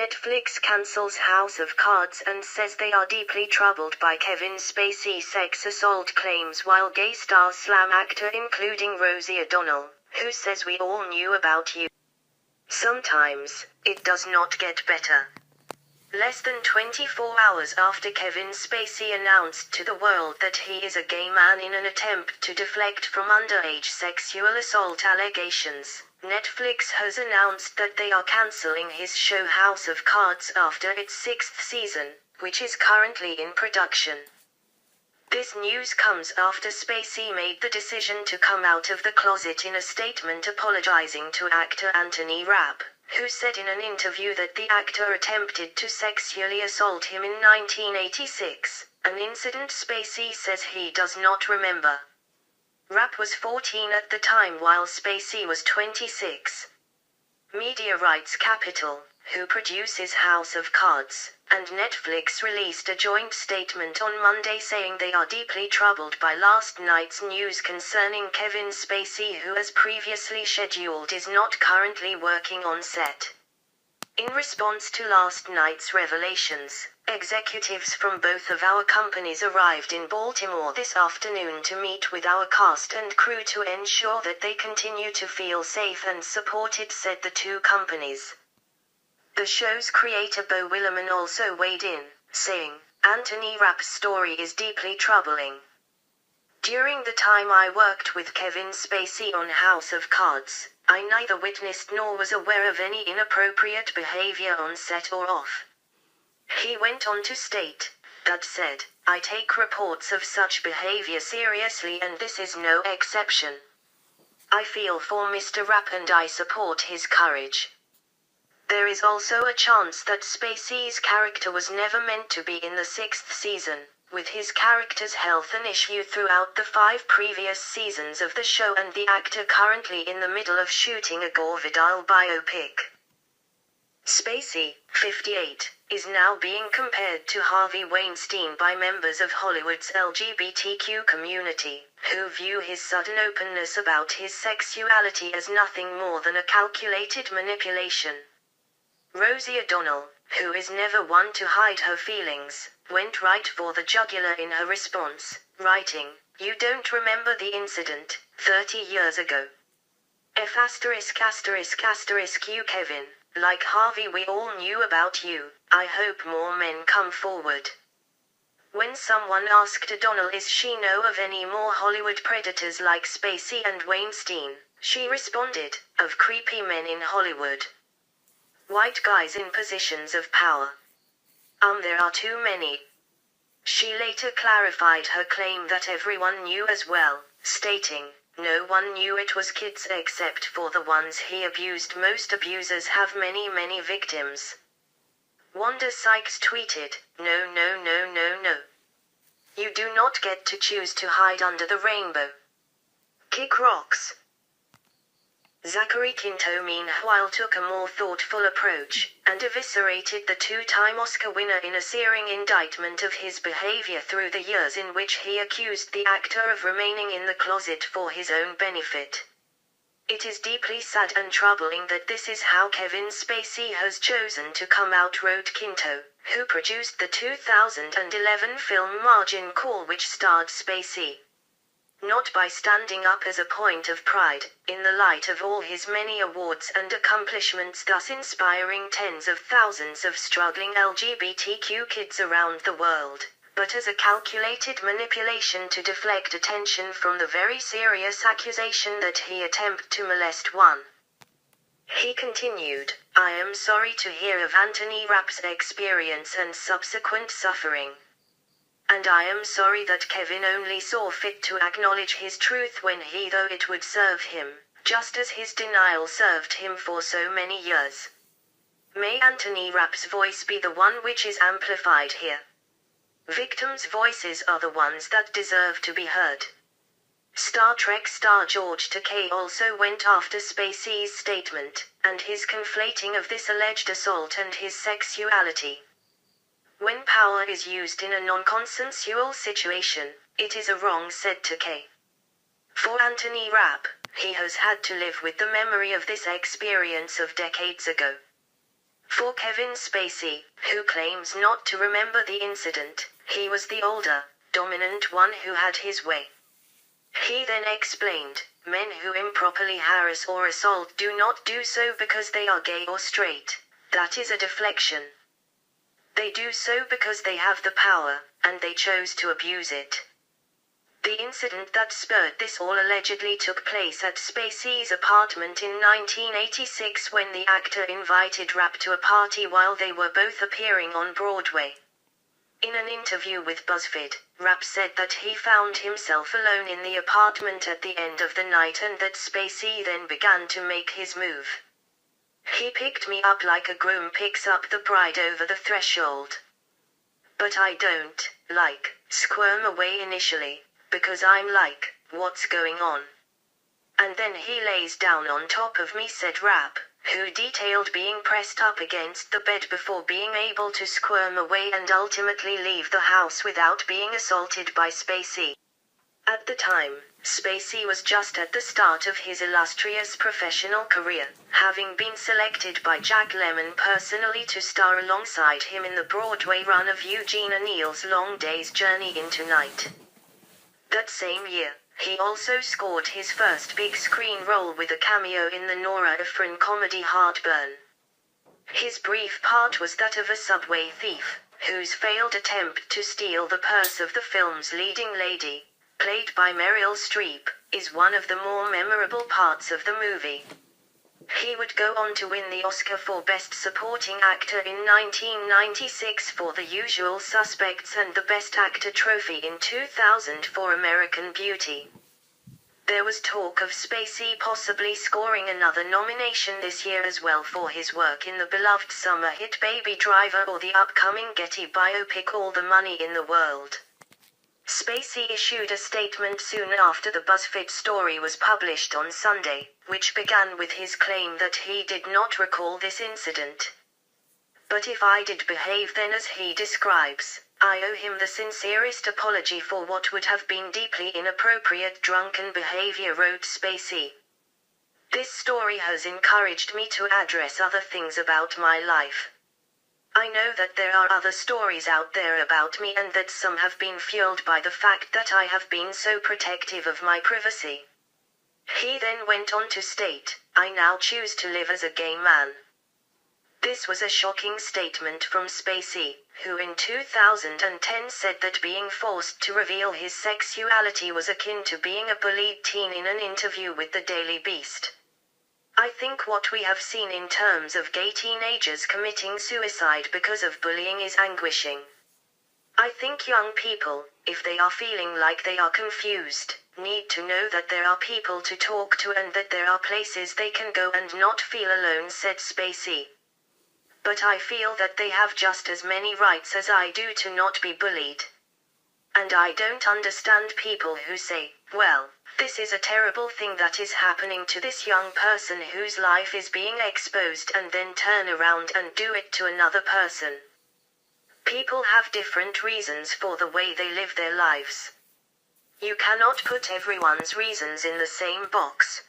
Netflix cancels House of Cards and says they are deeply troubled by Kevin Spacey sex assault claims, while gay star slam actor including Rosie O'Donnell, who says we all knew about you. Sometimes, it does not get better. Less than 24 hours after Kevin Spacey announced to the world that he is a gay man in an attempt to deflect from underage sexual assault allegations, Netflix has announced that they are cancelling his show House of Cards after its 6th season, which is currently in production. This news comes after Spacey made the decision to come out of the closet in a statement apologizing to actor Anthony Rapp, who said in an interview that the actor attempted to sexually assault him in 1986, an incident Spacey says he does not remember. Rapp was 14 at the time while Spacey was 26. Media Rights Capital, who produces House of Cards, and Netflix released a joint statement on Monday saying they are deeply troubled by last night's news concerning Kevin Spacey, who as previously scheduled is not currently working on set. In response to last night's revelations, executives from both of our companies arrived in Baltimore this afternoon to meet with our cast and crew to ensure that they continue to feel safe and supported, said the two companies. The show's creator Bo Williman also weighed in, saying, "Anthony Rapp's story is deeply troubling. During the time I worked with Kevin Spacey on House of Cards, I neither witnessed nor was aware of any inappropriate behavior on set or off." He went on to state, "That said, I take reports of such behavior seriously and this is no exception. I feel for Mr. Rapp and I support his courage. There is also a chance that Spacey's character was never meant to be in the 6th season, with his character's health an issue throughout the 5 previous seasons of the show and the actor currently in the middle of shooting a Gore Vidal biopic." Spacey, 58, is now being compared to Harvey Weinstein by members of Hollywood's LGBTQ community, who view his sudden openness about his sexuality as nothing more than a calculated manipulation. Rosie O'Donnell, who is never one to hide her feelings, went right for the jugular in her response, writing, "You don't remember the incident, 30 years ago. You Kevin, like Harvey we all knew about you, I hope more men come forward." When someone asked O'Donnell is she know of any more Hollywood predators like Spacey and Weinstein, she responded, "Of creepy men in Hollywood. White guys in positions of power. There are too many." She later clarified her claim that everyone knew as well, stating, "No one knew it was kids except for the ones he abused. Most abusers have many victims." Wanda Sykes tweeted, "No. You do not get to choose to hide under the rainbow. Kick rocks." Zachary Quinto meanwhile took a more thoughtful approach, and eviscerated the 2-time Oscar winner in a searing indictment of his behavior through the years in which he accused the actor of remaining in the closet for his own benefit. "It is deeply sad and troubling that this is how Kevin Spacey has chosen to come out," wrote Quinto, who produced the 2011 film Margin Call, which starred Spacey. "Not by standing up as a point of pride, in the light of all his many awards and accomplishments, thus inspiring tens of thousands of struggling LGBTQ kids around the world, but as a calculated manipulation to deflect attention from the very serious accusation that he attempted to molest one." He continued, "I am sorry to hear of Anthony Rapp's experience and subsequent suffering. And I am sorry that Kevin only saw fit to acknowledge his truth when he thought it would serve him, just as his denial served him for so many years. May Anthony Rapp's voice be the one which is amplified here. Victims' voices are the ones that deserve to be heard." Star Trek star George Takei also went after Spacey's statement, and his conflating of this alleged assault and his sexuality. "When power is used in a non-consensual situation, it is a wrong," said Takei. For Anthony Rapp, he has had to live with the memory of this experience of decades ago. For Kevin Spacey, who claims not to remember the incident, he was the older, dominant one who had his way. He then explained, men who improperly harass or assault do not do so because they are gay or straight. That is a deflection. They do so because they have the power, and they chose to abuse it. The incident that spurred this all allegedly took place at Spacey's apartment in 1986 when the actor invited Rapp to a party while they were both appearing on Broadway. In an interview with BuzzFeed, Rapp said that he found himself alone in the apartment at the end of the night and that Spacey then began to make his move. He picked me up like a groom picks up the bride over the threshold. But I don't, squirm away initially, because I'm like, what's going on? And then he lays down on top of me, said Rapp, who detailed being pressed up against the bed before being able to squirm away and ultimately leave the house without being assaulted by Spacey. At the time, Spacey was just at the start of his illustrious professional career, having been selected by Jack Lemmon personally to star alongside him in the Broadway run of Eugene O'Neill's Long Day's Journey into Night. That same year, he also scored his first big screen role with a cameo in the Nora Ephron comedy Heartburn. His brief part was that of a subway thief, whose failed attempt to steal the purse of the film's leading lady, played by Meryl Streep, is one of the more memorable parts of the movie. He would go on to win the Oscar for Best Supporting Actor in 1996 for The Usual Suspects and the Best Actor trophy in 2000 for American Beauty. There was talk of Spacey possibly scoring another nomination this year as well for his work in the beloved summer hit Baby Driver or the upcoming Getty biopic All the Money in the World. Spacey issued a statement soon after the BuzzFeed story was published on Sunday, which began with his claim that he did not recall this incident. But if I did behave then as he describes, I owe him the sincerest apology for what would have been deeply inappropriate drunken behavior, wrote Spacey. This story has encouraged me to address other things about my life. I know that there are other stories out there about me and that some have been fueled by the fact that I have been so protective of my privacy. He then went on to state, I now choose to live as a gay man. This was a shocking statement from Spacey, who in 2010 said that being forced to reveal his sexuality was akin to being a bullied teen in an interview with the Daily Beast. I think what we have seen in terms of gay teenagers committing suicide because of bullying is anguishing. I think young people, if they are feeling like they are confused, need to know that there are people to talk to and that there are places they can go and not feel alone, said Spacey. But I feel that they have just as many rights as I do to not be bullied. And I don't understand people who say, well, this is a terrible thing that is happening to this young person whose life is being exposed, and then turn around and do it to another person. People have different reasons for the way they live their lives. You cannot put everyone's reasons in the same box.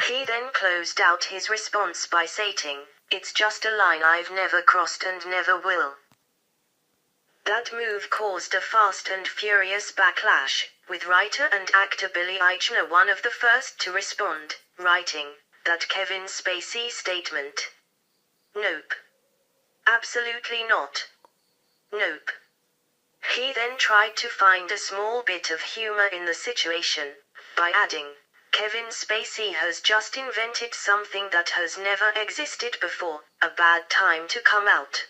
He then closed out his response by stating, it's just a line I've never crossed and never will. That move caused a fast and furious backlash, with writer and actor Billy Eichner one of the first to respond, writing, that Kevin Spacey statement. Nope. Absolutely not. Nope. He then tried to find a small bit of humor in the situation, by adding, Kevin Spacey has just invented something that has never existed before, a bad time to come out.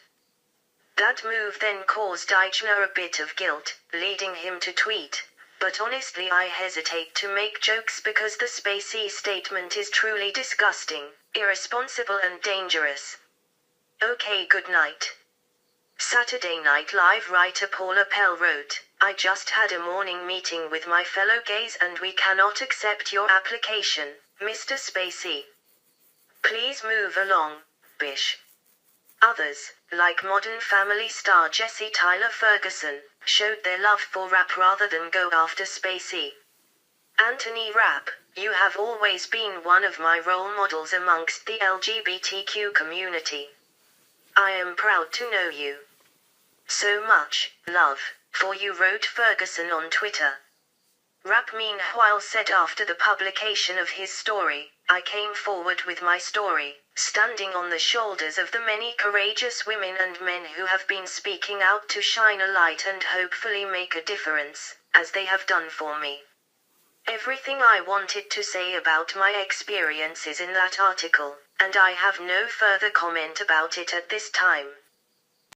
That move then caused Eichner a bit of guilt, leading him to tweet, but honestly I hesitate to make jokes because the Spacey statement is truly disgusting, irresponsible and dangerous. Okay, good night. Saturday Night Live writer Paula Pell wrote, I just had a morning meeting with my fellow gays and we cannot accept your application, Mr. Spacey. Please move along, bish. Others, like Modern Family star Jesse Tyler Ferguson, showed their love for Rapp rather than go after Spacey. Anthony Rapp, you have always been one of my role models amongst the LGBTQ community. I am proud to know you. So much love for you, wrote Ferguson on Twitter. Rapp meanwhile said after the publication of his story, I came forward with my story, standing on the shoulders of the many courageous women and men who have been speaking out to shine a light and hopefully make a difference, as they have done for me. Everything I wanted to say about my experience is in that article, and I have no further comment about it at this time.